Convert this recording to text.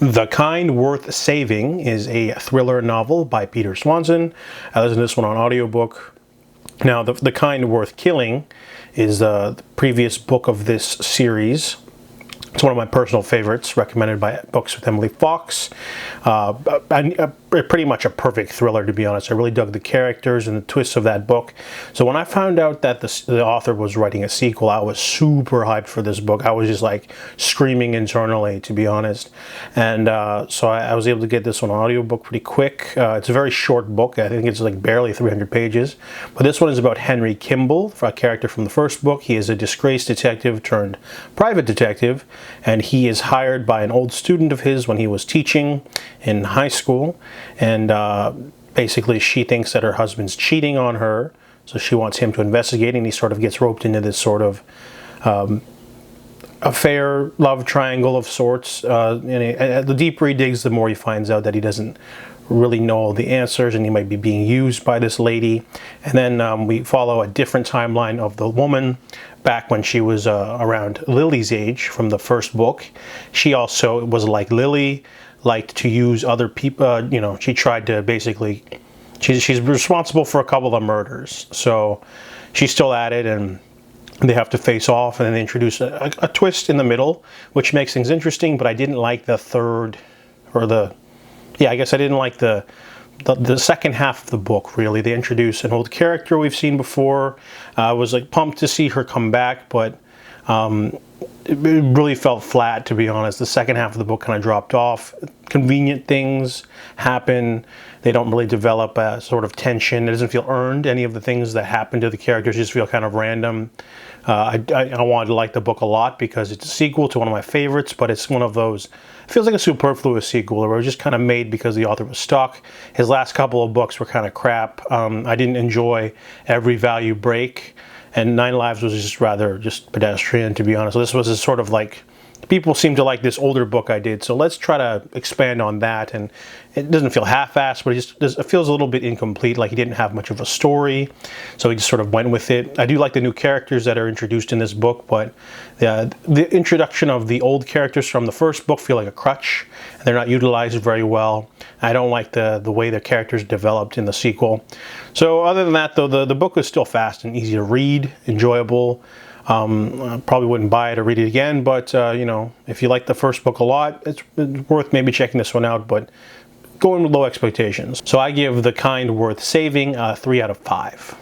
The Kind Worth Saving is a thriller novel by Peter Swanson. I listened to this one on audiobook. Now, the Kind Worth Killing is the previous book of this series. It's one of my personal favorites, recommended by Books with Emily Fox. Pretty much a perfect thriller, to be honest. I really dug the characters and the twists of that book. So when I found out that the author was writing a sequel, I was super hyped for this book. I was just like screaming internally, to be honest. And so I was able to get this one on audiobook pretty quick. It's a very short book. I think it's like barely 300 pages. But this one is about Henry Kimball, a character from the first book. He is a disgraced detective turned private detective, and he is hired by an old student of his when he was teaching in high school. And basically she thinks that her husband's cheating on her, so she wants him to investigate, and he sort of gets roped into this sort of affair, love triangle of sorts. And the deeper he digs, the more he finds out that he doesn't really know all the answers, and he might be being used by this lady. And then we follow a different timeline of the woman back when she was around Lily's age from the first book. She also was like Lily, liked to use other people. She tried to basically, she's responsible for a couple of murders, so she's still at it, and they have to face off. And then they introduce a twist in the middle, which makes things interesting. But I didn't like the third, or I guess I didn't like the second half of the book, really. They introduced an old character we've seen before. I was like pumped to see her come back, but it really felt flat, to be honest. The second half of the book kind of dropped off. Convenient things happen. They don't really develop a sort of tension. It doesn't feel earned. Any of the things that happen to the characters just feel kind of random. I wanted to like the book a lot because it's a sequel to one of my favorites, but it's one of those, it feels like a superfluous sequel, where it was just kind of made because the author was stuck. His last couple of books were kind of crap. I didn't enjoy Every Value Break, and Nine Lives was just rather pedestrian, to be honest. So this was a sort of like, people seem to like this older book I did, so let's try to expand on that. And it doesn't feel half-assed, but it feels a little bit incomplete, like he didn't have much of a story, so he just sort of went with it. I do like the new characters that are introduced in this book, but the introduction of the old characters from the first book feel like a crutch, and they're not utilized very well. I don't like the way the characters developed in the sequel. So other than that, though, the book is still fast and easy to read, enjoyable. I probably wouldn't buy it or read it again, but if you like the first book a lot, it's worth maybe checking this one out, but go in with low expectations. So I give The Kind Worth Saving 3 out of 5.